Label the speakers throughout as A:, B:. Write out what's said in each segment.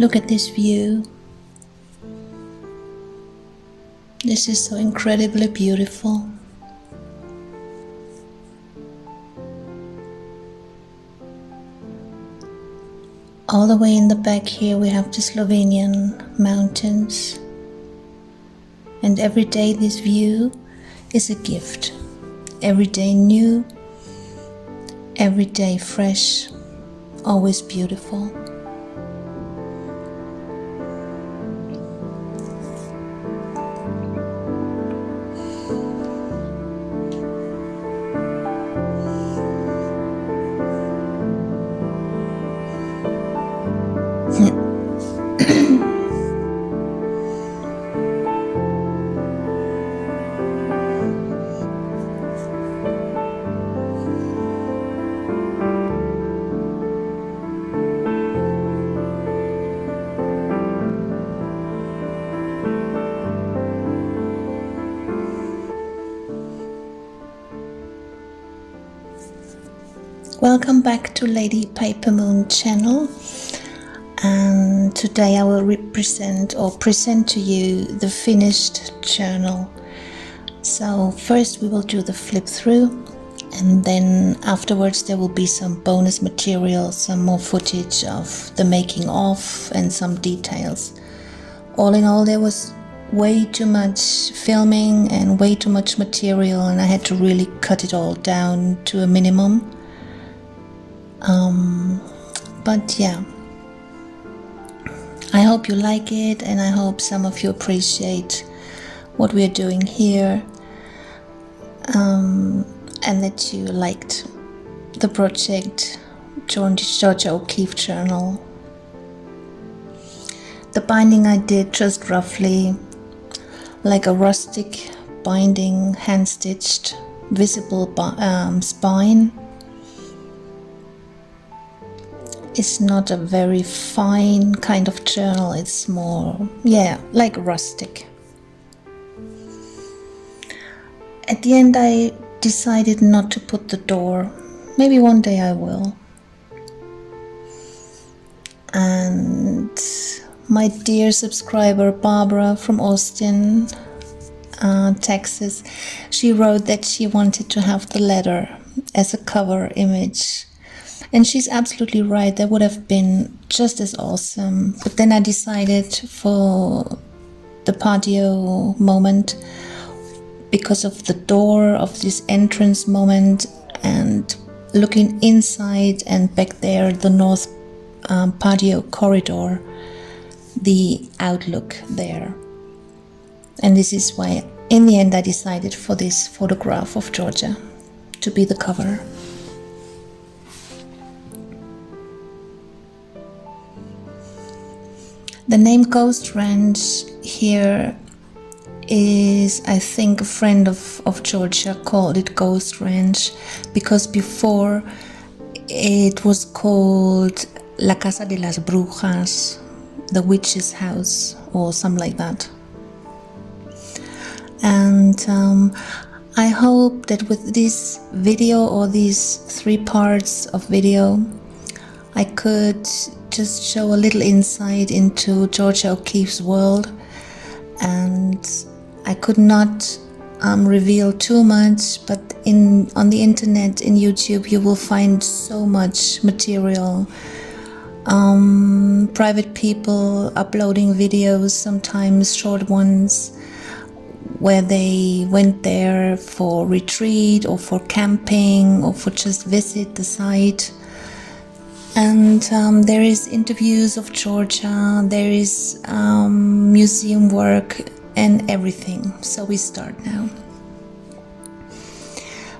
A: Look at this view. This is so incredibly beautiful. All the way in the back here we have the Slovenian mountains. And every day this view is a gift. Every day new, every day fresh, always beautiful. Welcome back to Lady Paper Moon channel, and today I will present to you the finished journal. So first we will do the flip through, and then afterwards there will be some bonus material, some more footage of the making of and some details. All in all, there was way too much filming and way too much material, and I had to really cut it all down to a minimum. But yeah, I hope you like it, and I hope some of you appreciate what we are doing here, and that you liked the project Georgia O'Keeffe journal. The binding I did just roughly like a rustic binding, hand-stitched, visible spine. It's not a very fine kind of journal, it's more, like rustic. At the end I decided not to put the door. Maybe one day I will. And my dear subscriber Barbara from Austin, Texas, she wrote that she wanted to have the letter as a cover image. And she's absolutely right, that would have been just as awesome. But then I decided for the patio moment, because of the door, of this entrance moment, and looking inside and back there, the north patio corridor, the outlook there. And this is why, in the end, I decided for this photograph of Georgia to be the cover. The name Ghost Ranch here is, I think, a friend of Georgia called it Ghost Ranch, because before it was called La Casa de las Brujas, the witch's house, or something like that. And I hope that with this video, or these 3 parts of video, I could just show a little insight into Georgia O'Keeffe's world, and I could not reveal too much, but on the internet, in YouTube, you will find so much material. Private people uploading videos, sometimes short ones, where they went there for retreat or for camping or for just visit the site. And there is interviews of Georgia, there is museum work and everything. So we start now.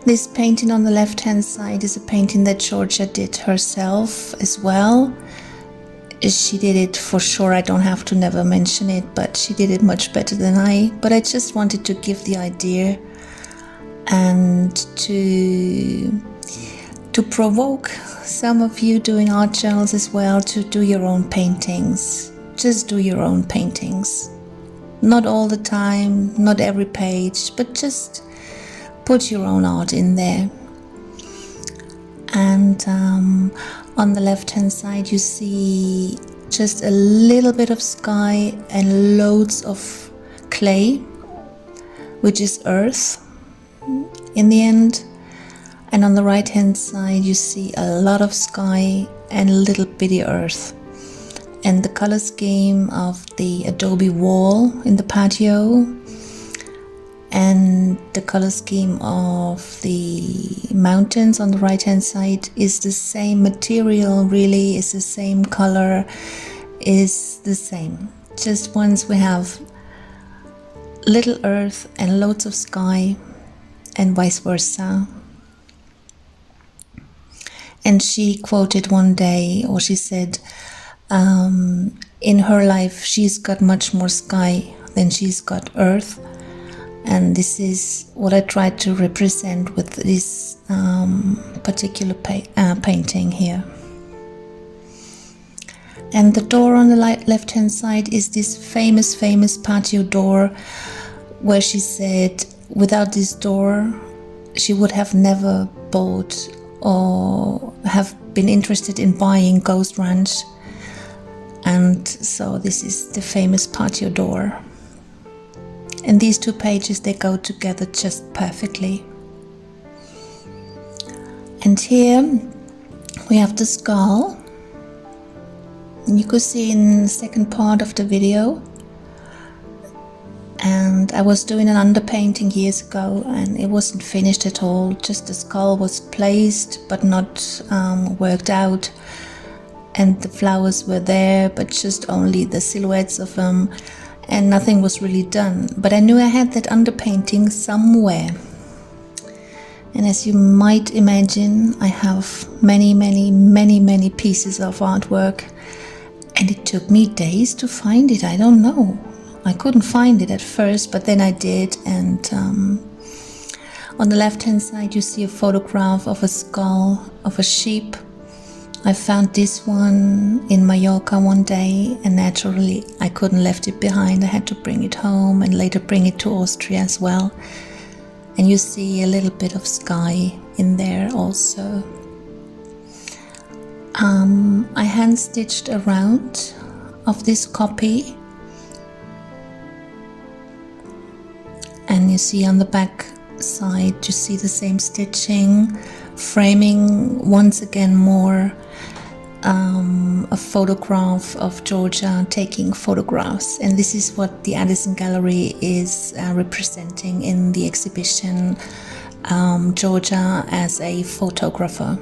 A: This painting on the left hand side is a painting that Georgia did herself as well. She did it for sure, I don't have to never mention it, but she did it much better than I. But I just wanted to give the idea and to provoke some of you doing art journals as well to do your own paintings. Just do your own paintings. Not all the time, not every page, but just put your own art in there. And on the left hand side you see just a little bit of sky and loads of clay, which is earth in the end. And on the right hand side you see a lot of sky and a little bitty earth. And the color scheme of the adobe wall in the patio and the color scheme of the mountains on the right hand side is the same material, really is the same color, is the same. Just once we have little earth and loads of sky and vice versa. And she quoted one day, or she said, in her life she's got much more sky than she's got earth. And this is what I tried to represent with this particular painting here. And the door on the left hand side is this famous patio door, where she said without this door she would have never bought or have been interested in buying Ghost Ranch. And so this is the famous patio door. And these two pages, they go together just perfectly. And here we have the skull. And you could see in the second part of the video. And I was doing an underpainting years ago and it wasn't finished at all. Just the skull was placed but not worked out. And the flowers were there, but just only the silhouettes of them. And nothing was really done, but I knew I had that underpainting somewhere. And as you might imagine, I have many pieces of artwork, and it took me days to find it. I don't know, I couldn't find it at first, but then I did. And on the left hand side you see a photograph of a skull of a sheep. I found this one in Mallorca one day, and naturally I couldn't left it behind. I had to bring it home and later bring it to Austria as well. And you see a little bit of sky in there also. I hand stitched a round of this copy, and you see on the back side you see the same stitching, framing once again more a photograph of Georgia taking photographs. And this is what the Addison Gallery is representing in the exhibition, Georgia as a photographer.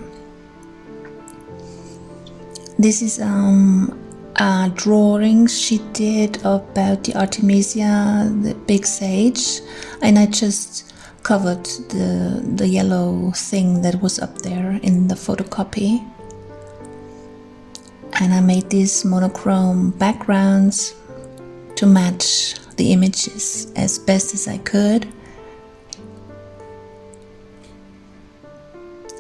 A: This is a drawing she did about the Artemisia, the big sage, and I just covered the yellow thing that was up there in the photocopy. And I made these monochrome backgrounds to match the images as best as I could.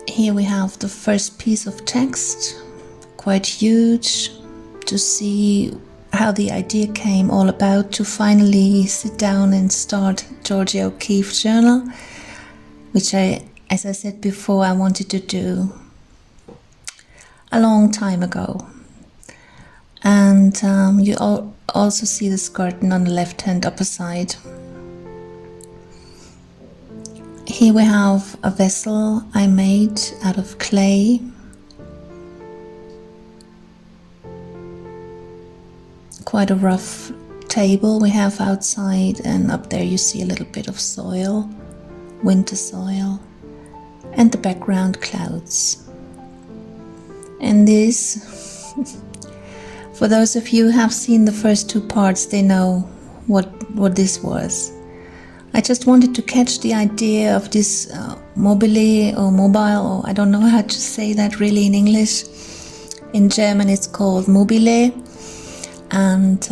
A: Here we have the first piece of text, quite huge, to see how the idea came all about to finally sit down and start Georgia O'Keeffe's journal, which as I said before, I wanted to do a long time ago. And you also see the skirting on the left hand upper side. Here we have a vessel I made out of clay. Quite a rough table we have outside, and up there you see a little bit of soil, winter soil, and the background clouds. And this, for those of you who have seen the first two parts, they know what this was. I just wanted to catch the idea of this mobile, or I don't know how to say that really in English. In German it's called mobile. And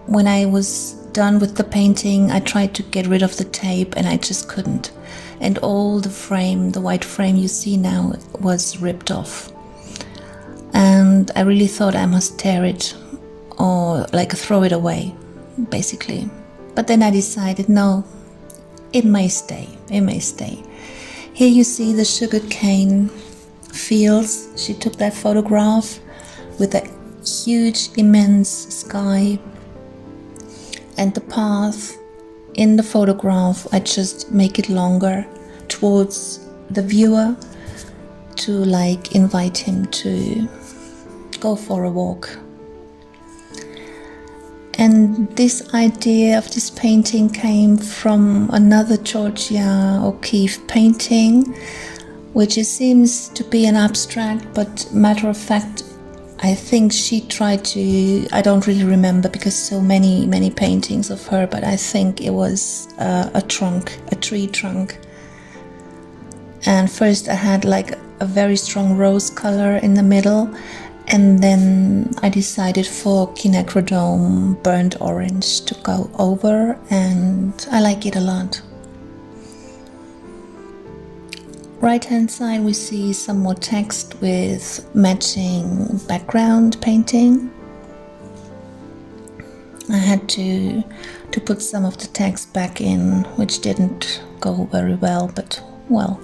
A: when I was done with the painting, I tried to get rid of the tape and I just couldn't. And all the frame, the white frame you see now, was ripped off. And I really thought I must tear it or like throw it away, basically. But then I decided, no, it may stay, it may stay. Here you see the sugarcane fields. She took that photograph with a huge, immense sky. And the path in the photograph, I just make it longer towards the viewer to like invite him to go for a walk. And this idea of this painting came from another Georgia O'Keeffe painting, which it seems to be an abstract, but matter of fact, I think she tried to, I don't really remember because so many paintings of her, but I think it was a tree trunk. And first I had like a very strong rose color in the middle, and then I decided for quinacridone burnt orange to go over, and I like it a lot. Right hand side we see some more text with matching background painting. I had to put some of the text back in, which didn't go very well, but well.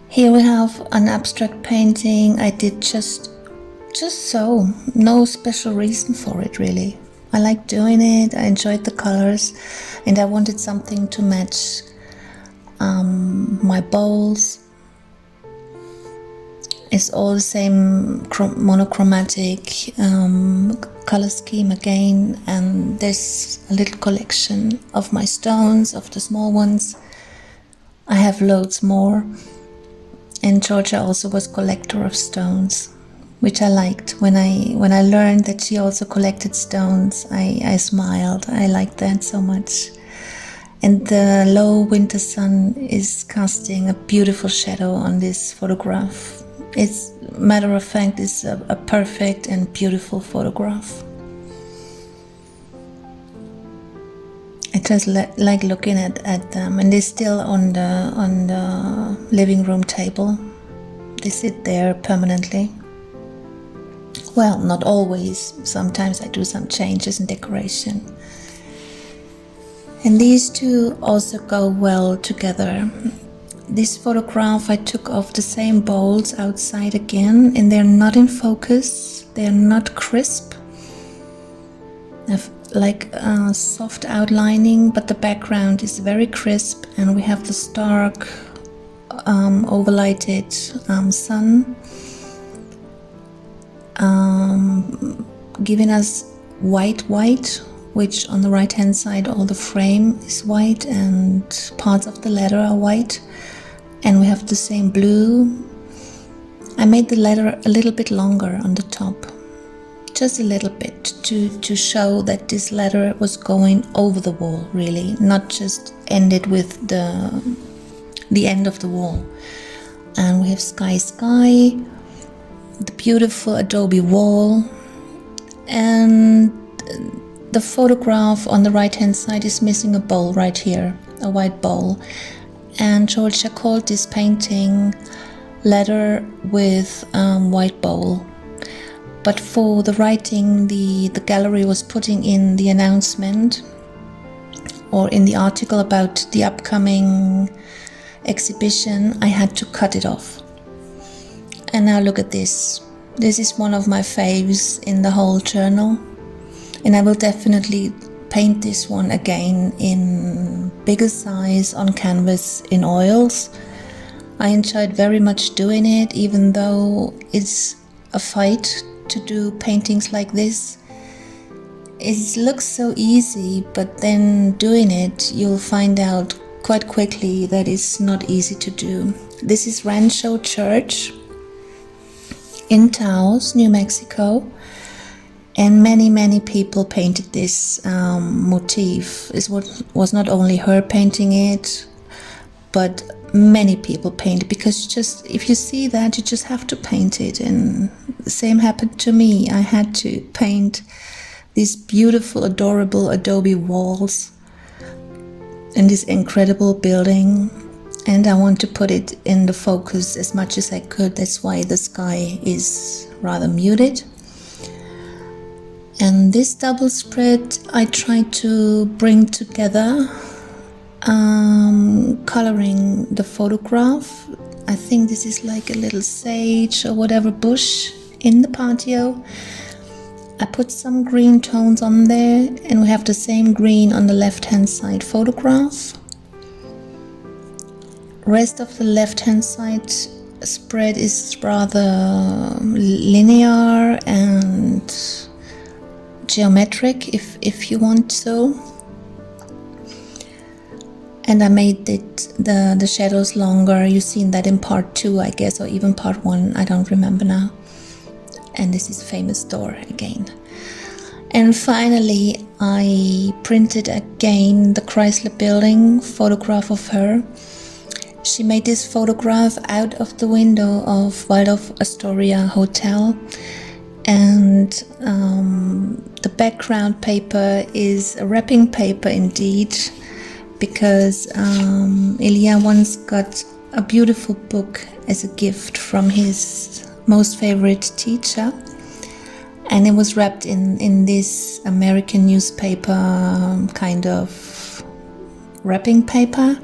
A: Here we have an abstract painting I did just so, no special reason for it really. I like doing it, I enjoyed the colors, and I wanted something to match my bowls. It's all the same monochromatic color scheme again, and there's a little collection of my stones, of the small ones. I have loads more, and Georgia also was collector of stones, which I liked. When I learned that she also collected stones, I smiled. I liked that so much. And the low winter sun is casting a beautiful shadow on this photograph. It's, matter of fact, it's a perfect and beautiful photograph. I just like looking at them, and they're still on the living room table. They sit there permanently. Well, not always. Sometimes I do some changes in decoration. And these two also go well together. This photograph I took of the same bowls outside again, and they're not in focus. They're not crisp. They have like soft outlining, but the background is very crisp, and we have the stark overlighted sun giving us white, which on the right hand side all the frame is white and parts of the letter are white, and we have the same blue. I made the letter a little bit longer on the top, just a little bit, to show that this letter was going over the wall, really, not just ended with the end of the wall. And we have sky, the beautiful adobe wall, and the photograph on the right hand side is missing a bowl right here, a white bowl. And Georgia called this painting Letter with White Bowl. But for the writing, the gallery was putting in the announcement, or in the article about the upcoming exhibition, I had to cut it off. And now look at this. This is one of my faves in the whole journal. And I will definitely paint this one again in bigger size on canvas in oils. I enjoyed very much doing it, even though it's a fight to do paintings like this. It looks so easy, but then doing it, you'll find out quite quickly that it's not easy to do. This is Rancho Church in Taos, New Mexico. And many people painted this motif. It was not only her painting it, but many people painted, because just if you see that, you just have to paint it. And the same happened to me. I had to paint these beautiful, adorable adobe walls in this incredible building, and I want to put it in the focus as much as I could. That's why the sky is rather muted. And this double spread I tried to bring together, coloring the photograph. I think this is like a little sage or whatever bush in the patio. I put some green tones on there, and we have the same green on the left-hand side photograph. Rest of the left-hand side spread is rather linear and geometric, if you want so. And I made the shadows longer. You've seen that in part 2, I guess, or even part 1, I don't remember now. And this is famous door again. And finally, I printed again the Chrysler Building photograph of her. She made this photograph out of the window of Waldorf Astoria Hotel. And the background paper is a wrapping paper indeed, because Ilya once got a beautiful book as a gift from his most favorite teacher, and it was wrapped in this American newspaper kind of wrapping paper,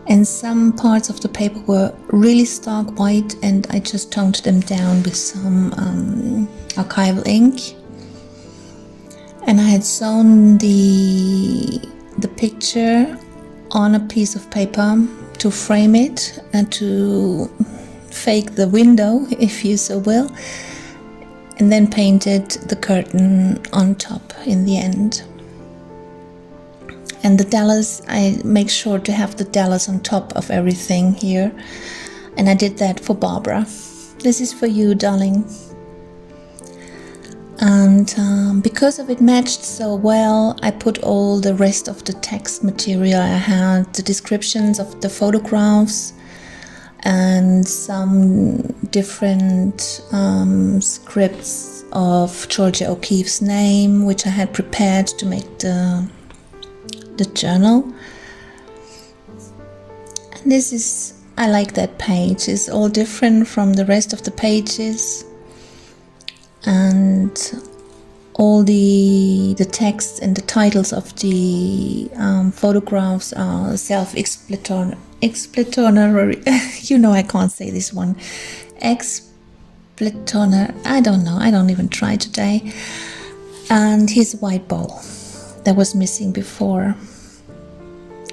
A: and some parts of the paper were really stark white, and I just toned them down with some archival ink. And I had sewn the picture on a piece of paper to frame it and to fake the window, if you so will, and then painted the curtain on top in the end. And the dollars, I make sure to have the dollars on top of everything here, and I did that for Barbara. This is for you, darling. And because of it matched so well, I put all the rest of the text material I had, the descriptions of the photographs, and some different scripts of Georgia O'Keeffe's name, which I had prepared to make the journal. And this is, I like that page. It's all different from the rest of the pages. And all the text and the titles of the photographs are self-explanatory. You know, I can't say this one. Explanatory. I don't know. I don't even try today. And his white bowl that was missing before.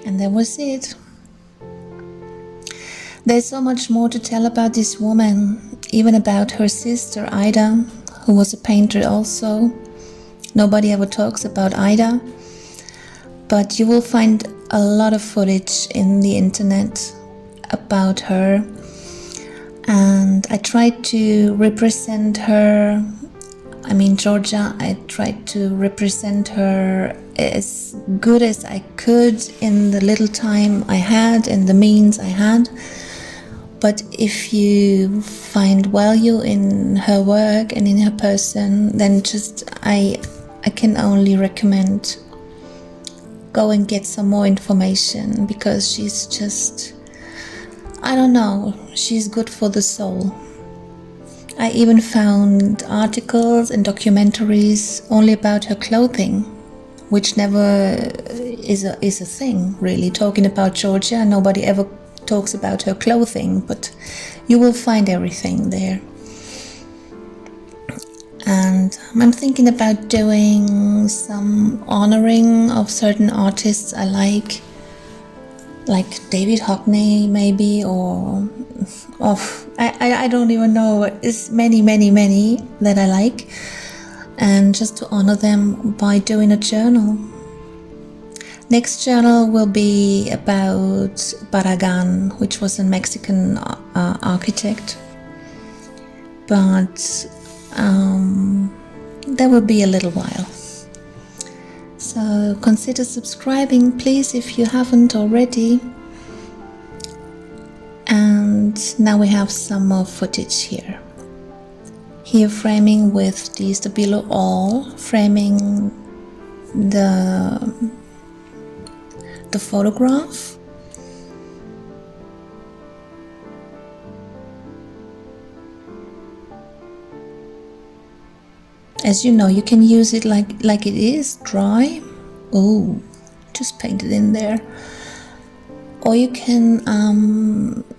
A: And that was it. There's so much more to tell about this woman, even about her sister Ida, who was a painter also. Nobody ever talks about Ida, but you will find a lot of footage in the internet about her. And I tried to represent her, Georgia, I tried to represent her as good as I could in the little time I had and the means I had. But if you find value in her work and in her person, then I can only recommend go and get some more information, because she's just, I don't know, she's good for the soul. I even found articles and documentaries only about her clothing, which never is a thing, really. Talking about Georgia, nobody ever talks about her clothing, but you will find everything there. And I'm thinking about doing some honoring of certain artists I like David Hockney maybe, or I don't even know. It's many that I like, and just to honor them by doing a journal. Next journal will be about Barragan, which was a Mexican architect. But that will be a little while. So consider subscribing, please, if you haven't already. And now we have some more footage here. Here framing with the Stabilo All, framing the photograph. As you know, you can use it like it is, dry. Oh, just paint it in there. Or you can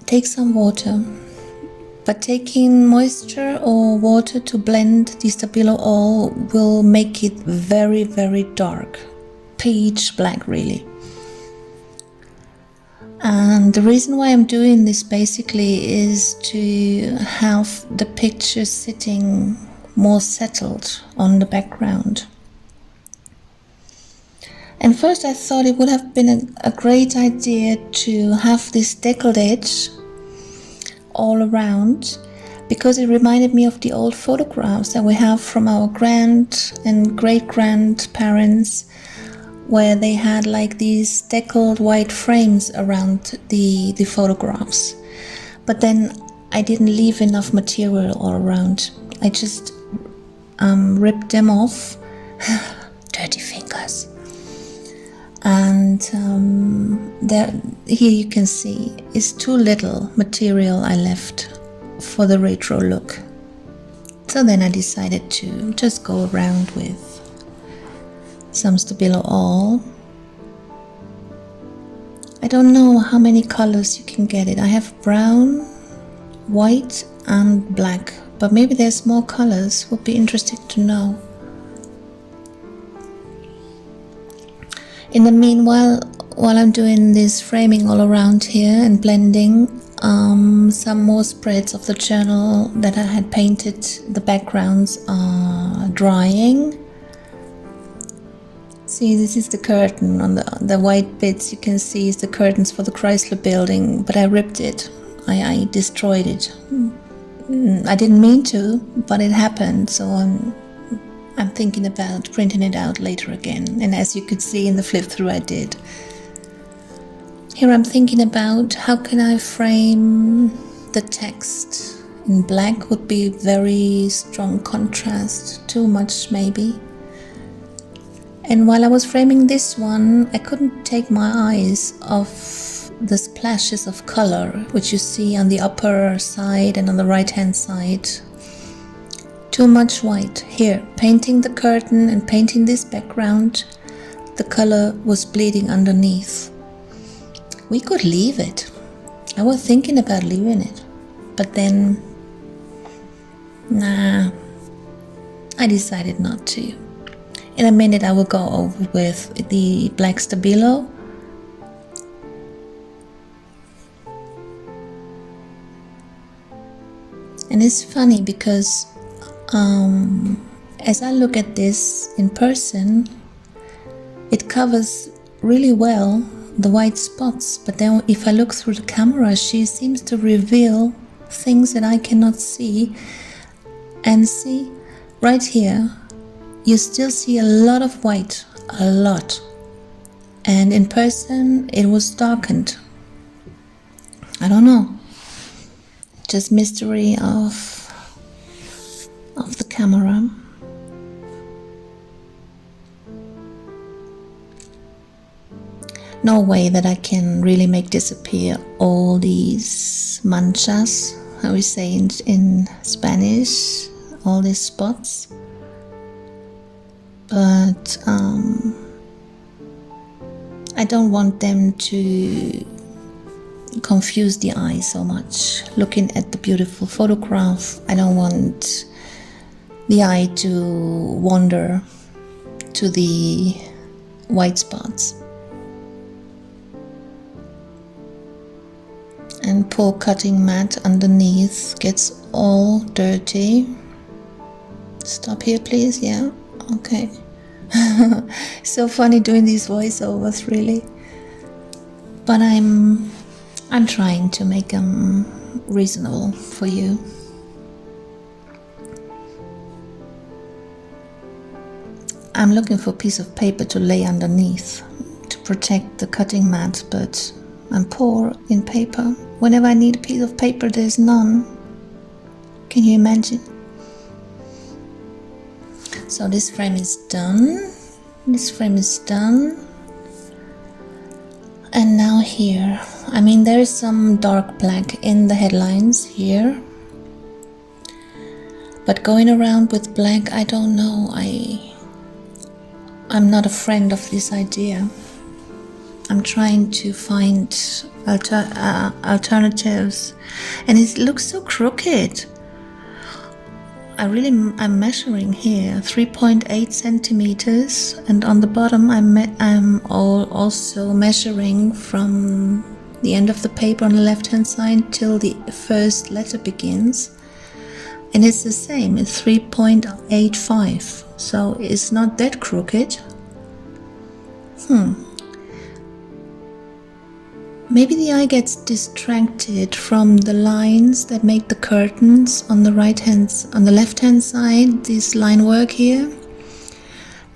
A: take some water, But taking moisture or water to blend the Stabilo oil will make it very, very dark. Peach black, really. And the reason why I'm doing this basically is to have the picture sitting more settled on the background. And first I thought it would have been a great idea to have this deckled edge all around, because it reminded me of the old photographs that we have from our grand and great-grandparents, where they had like these deckled white frames around the photographs. But then I didn't leave enough material all around. I just ripped them off. Dirty fingers. And here you can see it's too little material I left for the retro look. So then I decided to just go around with some Stabilo oil. I don't know how many colors you can get it. I have brown, white and black, but maybe there's more colors. Would be interesting to know. In the meanwhile, while I'm doing this framing all around here and blending, some more spreads of the journal that I had painted, the backgrounds are drying. See, this is the curtain on the white bits. You can see is the curtains for the Chrysler building, but I ripped it. I destroyed it. I didn't mean to, but it happened, so I'm thinking about printing it out later again, and as you could see in the flip through I did. Here I'm thinking about how can I frame the text. In black would be very strong contrast, too much maybe. And while I was framing this one, I couldn't take my eyes off the splashes of color, which you see on the upper side and on the right hand side. Too much white. Here, painting the curtain and painting this background, the color was bleeding underneath. We could leave it. I was thinking about leaving it, but then, nah, I decided not to. In a minute I will go over with the black Stabilo. And it's funny because as I look at this in person, it covers really well the white spots, but then if I look through the camera, she seems to reveal things that I cannot see. And see, right here, you still see a lot of white, a lot. And in person, it was darkened. I don't know. Just mystery of the camera. No way that I can really make disappear all these manchas, how we say in Spanish, all these spots. But I don't want them to confuse the eye so much. Looking at the beautiful photograph, I don't want the eye to wander to the white spots. And poor cutting mat underneath gets all dirty. Stop here please, yeah, okay. So funny doing these voiceovers, really. But I'm trying to make them reasonable for you. I'm looking for a piece of paper to lay underneath to protect the cutting mat, but I'm poor in paper. Whenever I need a piece of paper, there's none. Can you imagine? So this frame is done. This frame is done. And now here, I mean, there is some dark black in the headlines here. But going around with black, I don't know. I'm not a friend of this idea. I'm I'm trying to find alternatives, and it looks so crooked. I'm measuring here 3.8 centimeters, and on the bottom I'm also measuring from the end of the paper on the left hand side till the first letter begins, and it's the same, it's 3.85, so it's not that crooked. Maybe the eye gets distracted from the lines that make the curtains on the left hand side, this line work here.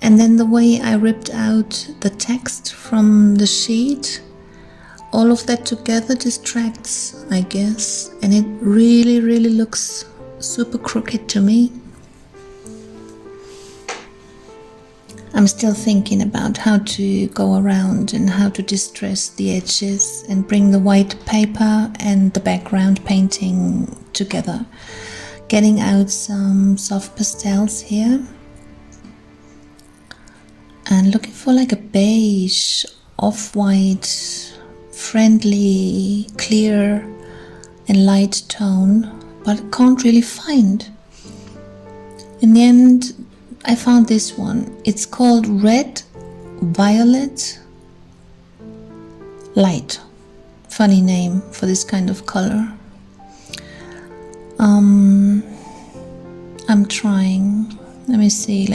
A: And then the way I ripped out the text from the sheet, all of that together distracts, I guess. And it really, really looks super crooked to me. I'm still thinking about how to go around and how to distress the edges and bring the white paper and the background painting together. Getting out some soft pastels here and looking for like a beige, off-white, friendly, clear and light tone, but can't really find. In the end, I found this one. It's called Red Violet Light. Funny name for this kind of color. I'm trying. Let me see.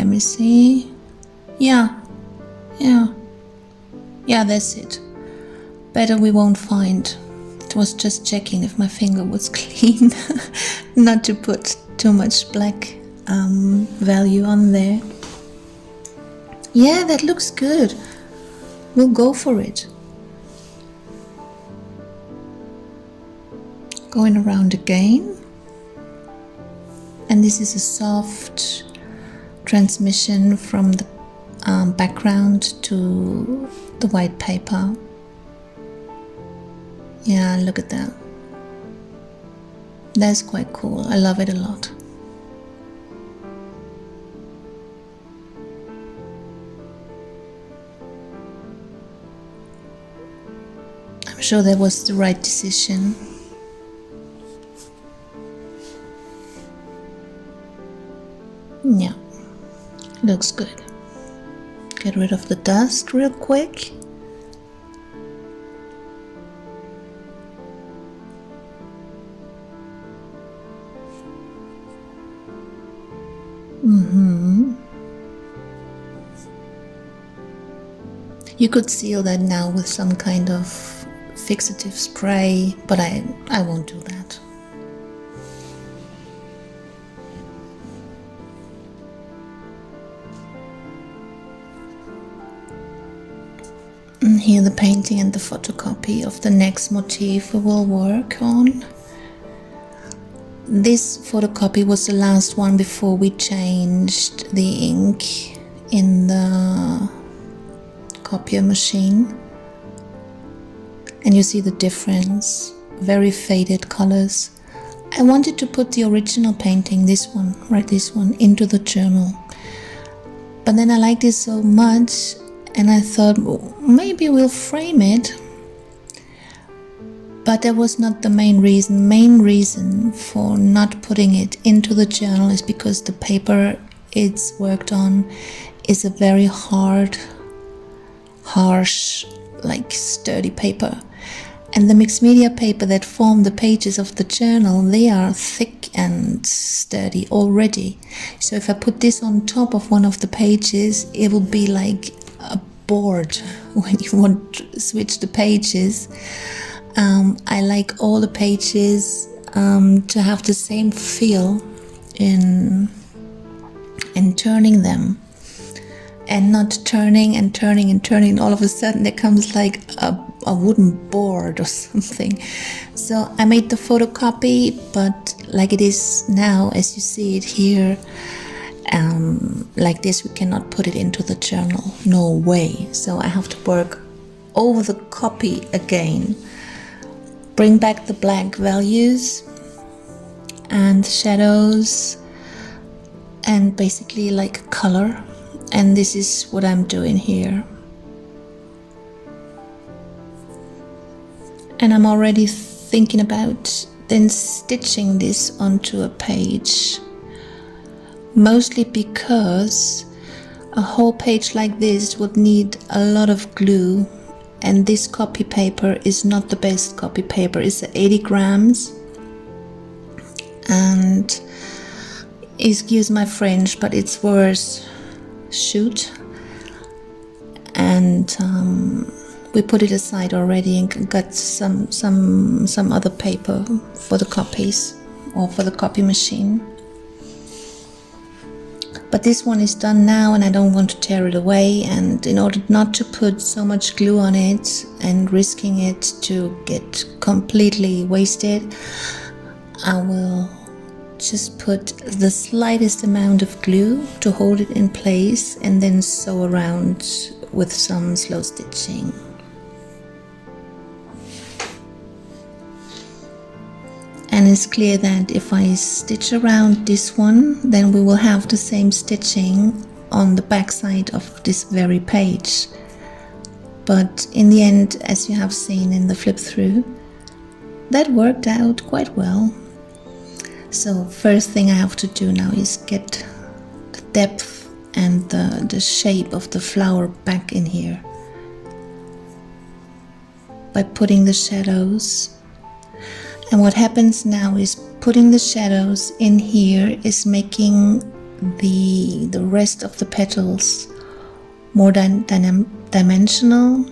A: Yeah, that's it. Better we won't find. It was just checking if my finger was clean. Not to put too much black value on there. Yeah, that looks good. We'll go for it. Going around again. And this is a soft transmission from the background to the white paper. Yeah, look at that. That's quite cool. I love it a lot. I'm sure that was the right decision. Yeah, looks good. Get rid of the dust real quick. You could seal that now with some kind of fixative spray, but I won't do that. And here the painting and the photocopy of the next motif we will work on. This photocopy was the last one before we changed the ink in the copier machine. And you see the difference, very faded colors. I wanted to put the original painting, this one, into the journal. But then I liked it so much and I thought, well, maybe we'll frame it. But that was not the main reason. Main reason for not putting it into the journal is because the paper it's worked on is a very hard, harsh, like sturdy paper. And the mixed media paper that form the pages of the journal, they are thick and sturdy already. So if I put this on top of one of the pages, it will be like a board when you want to switch the pages. I like all the pages to have the same feel in turning them, and not turning and turning and turning. All of a sudden there comes like a wooden board or something. So I made the photocopy, but like it is now, as you see it here, like this, we cannot put it into the journal. No way. So I have to work over the copy again. Bring back the black values and shadows and basically like color. And this is what I'm doing here. And I'm already thinking about then stitching this onto a page, mostly because a whole page like this would need a lot of glue, and this copy paper is not the best copy paper. It's 80 grams, and excuse my French, but it's worth shoot. And we put it aside already and got some other paper for the copies or for the copy machine. But this one is done now, and I don't want to tear it away, and in order not to put so much glue on it and risking it to get completely wasted, I will just put the slightest amount of glue to hold it in place and then sew around with some slow stitching. And it's clear that if I stitch around this one, then we will have the same stitching on the back side of this very page. But in the end, as you have seen in the flip through, that worked out quite well. So first thing I have to do now is get the depth and the shape of the flower back in here by putting the shadows. And what happens now is putting the shadows in here is making the rest of the petals more dimensional.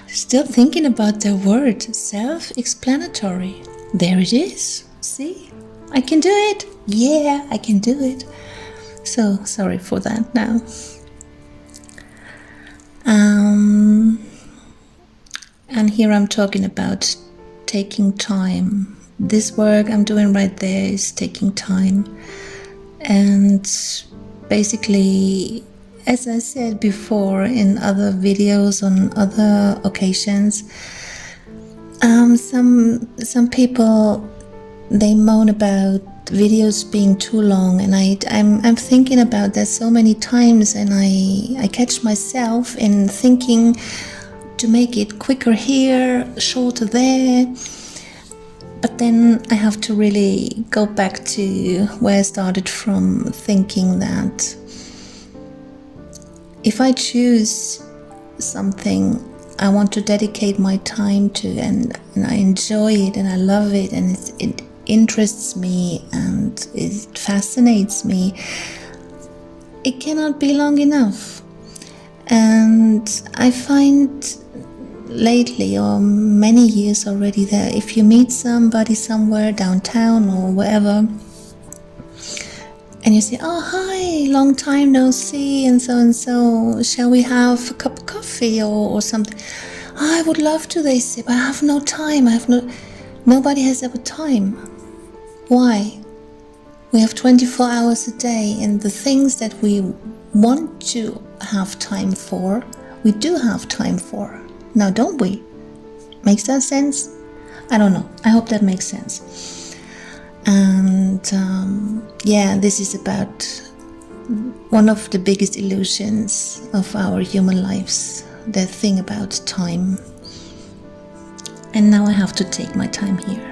A: Still thinking about the word self-explanatory. There it is. See? I can do it. Yeah, I can do it. So sorry for that now. And here I'm talking about taking time. This work I'm doing right there is taking time. And basically, as I said before in other videos on other occasions, some people, they moan about videos being too long, and I'm thinking about that so many times, and I catch myself in thinking to make it quicker here, shorter there. But then I have to really go back to where I started from, thinking that if I choose something I want to dedicate my time to, and I enjoy it and I love it, and it interests me and it fascinates me, it cannot be long enough. And I find lately, or many years already, that if you meet somebody somewhere downtown or wherever, and you say, "Oh, hi, long time no see, and so, shall we have a cup of coffee or something?" "I would love to," they say, "but I have no time. Nobody has ever time." Why? We have 24 hours a day, and the things that we want to have time for, we do have time for. Now, don't we? Makes that sense? I don't know. I hope that makes sense. And yeah, this is about one of the biggest illusions of our human lives, the thing about time. And now I have to take my time here.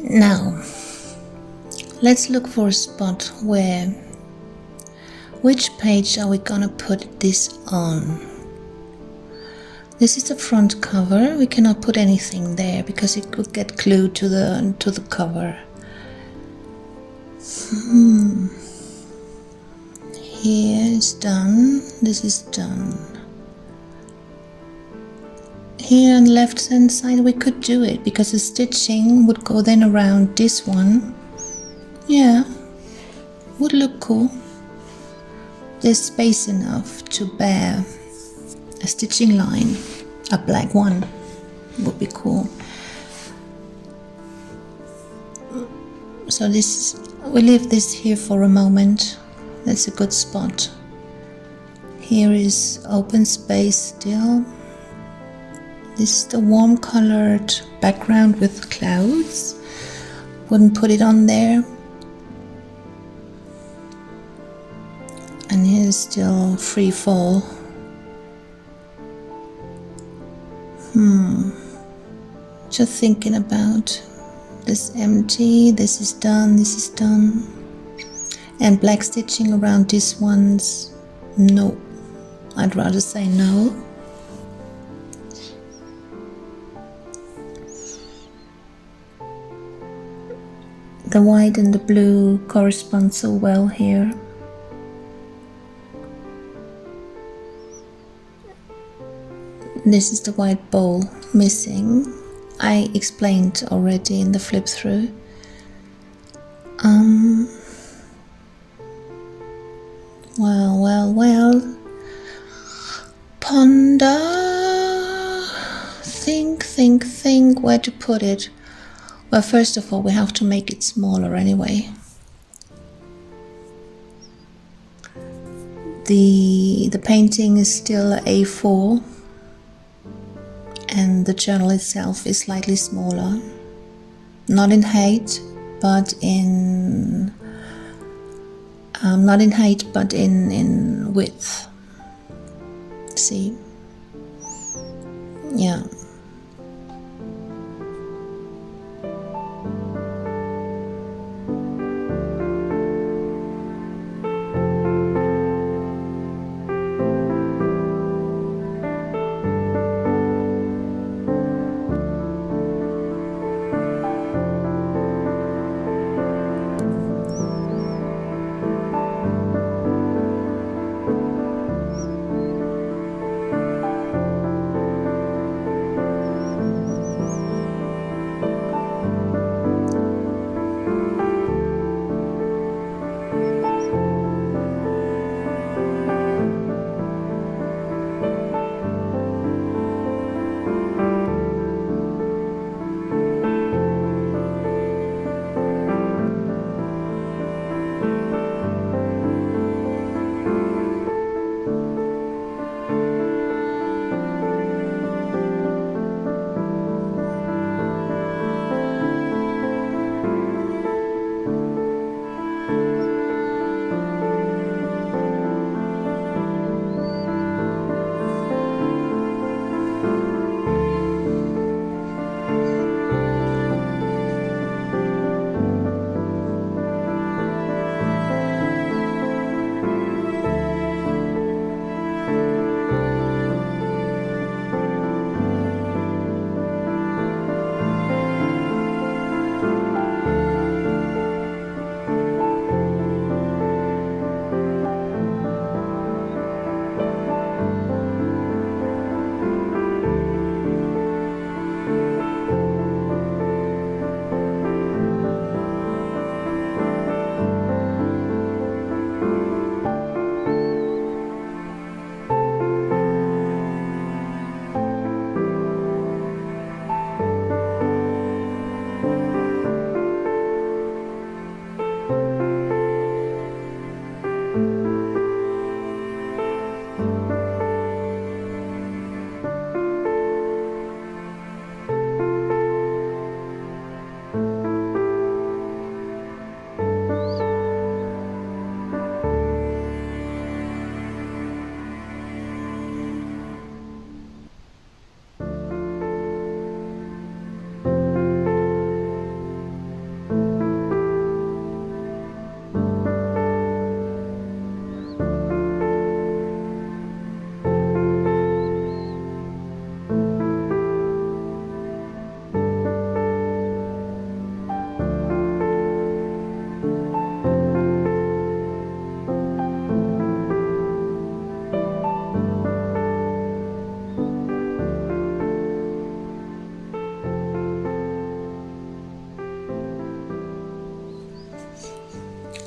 A: Now, let's look for a spot where, which page are we gonna put this on? This is the front cover. We cannot put anything there because it could get glued to the cover. Here is done. This is done. Here on the left hand side we could do it because the stitching would go then around this one. Yeah, would look cool. There's space enough to bear a stitching line, a black one would be cool. So this, we leave this here for a moment. That's a good spot. Here is open space still. This is the warm colored background with clouds. Wouldn't put it on there. And here's still free fall. Just thinking about this empty, this is done, this is done. And black stitching around these ones, no. I'd rather say no. The white and the blue correspond so well here. This is the white bowl missing. I explained already in the flip through. Well. Ponder. Think where to put it. Well, first of all, we have to make it smaller anyway. The painting is still A4 and the journal itself is slightly smaller. Not in height, but in width. See? Yeah.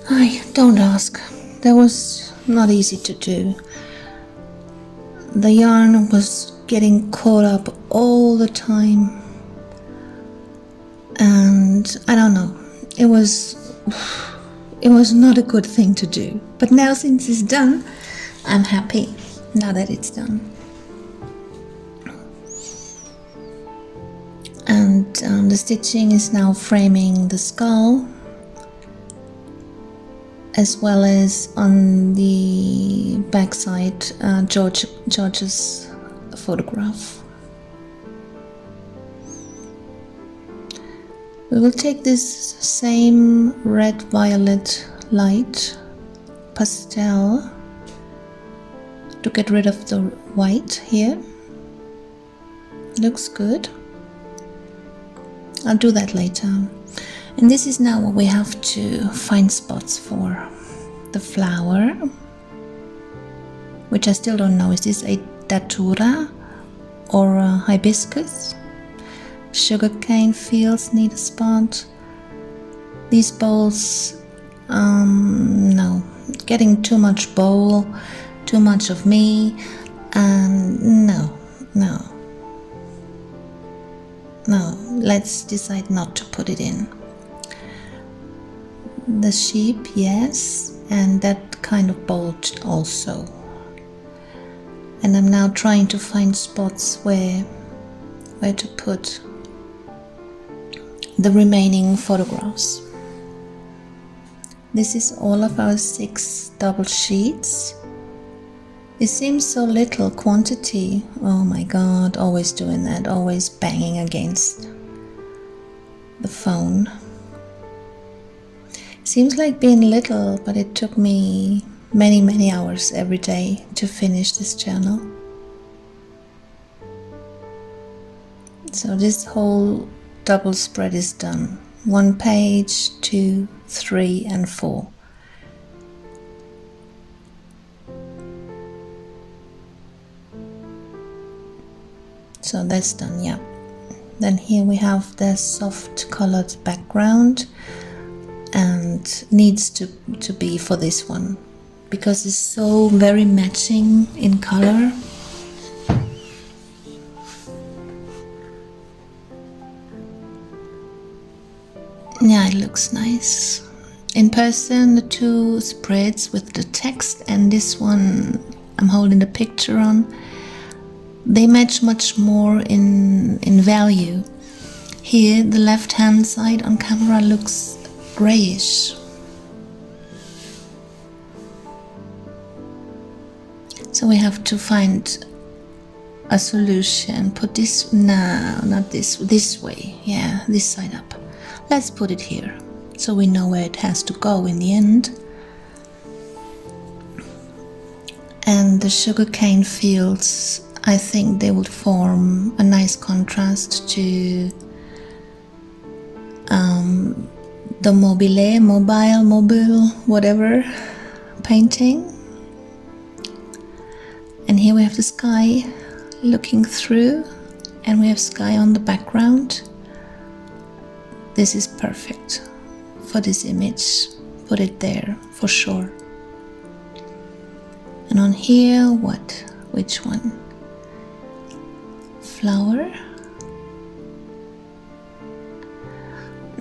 A: I don't ask. That was not easy to do. The yarn was getting caught up all the time, and I don't know, it was not a good thing to do. But now, since it's done, I'm happy now that it's done. And the stitching is now framing the skull, as well as on the backside George's photograph. We will take this same red violet light pastel to get rid of the white here. Looks good. I'll do that later. And this is now what we have to find spots for. The flower, which I still don't know, is this a datura or a hibiscus? Sugarcane fields need a spot. These bowls, no, getting too much bowl, too much of me, and no, let's decide not to put it in. The sheep, yes, and that kind of bowl also. And I'm now trying to find spots where to put the remaining photographs. This is all of our 6 double sheets. It seems so little quantity. Oh my god, always doing that, always banging against the phone. Seems like being little, but it took me many hours every day to finish this journal. So this whole double spread is done. 1 page, 2, 3, and 4. So that's done, yeah. Then here we have the soft colored background, and needs to be for this one because it's so very matching in color. Yeah, it looks nice. In person, the 2 spreads with the text and this one I'm holding the picture on, they match much more in value. Here, the left hand side on camera looks grayish. So we have to find a solution. Put this, no, not this way. Yeah, this side up. Let's put it here so we know where it has to go in the end. And the sugarcane fields, I think they would form a nice contrast to the mobile, whatever painting. And here we have the sky looking through, and we have sky on the background. This is perfect for this image. Put it there for sure. And on here, what? Which one? Flower?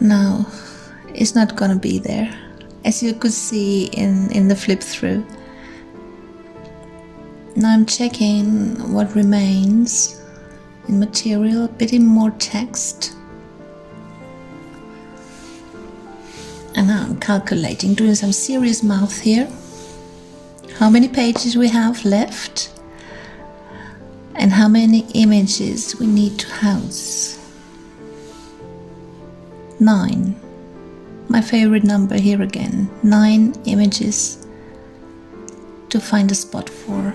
A: No, it's not gonna be there. As you could see in the flip through. Now I'm checking what remains in material, a bit more text. And now I'm calculating, doing some serious math here. How many pages we have left and how many images we need to house. 9. My favorite number here again. 9 images to find a spot for.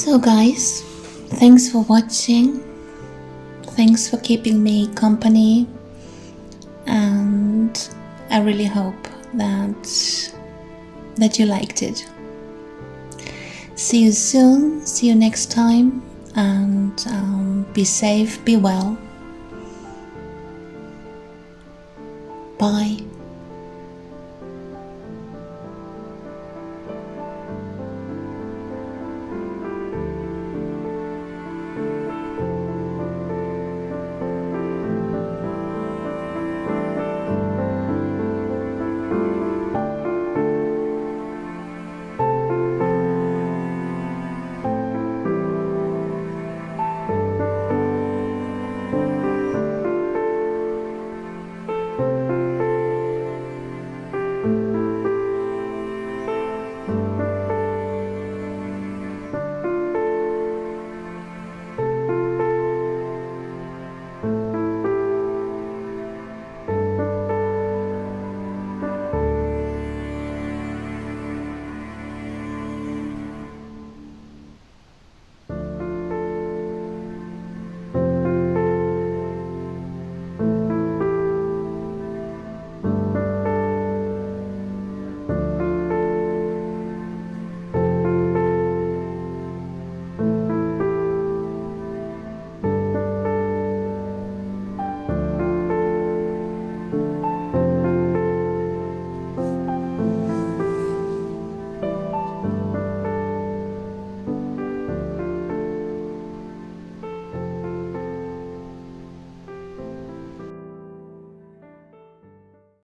A: So guys, thanks for watching. Thanks for keeping me company. And I really hope that you liked it. See you soon. See you next time. And be safe, be well. Bye.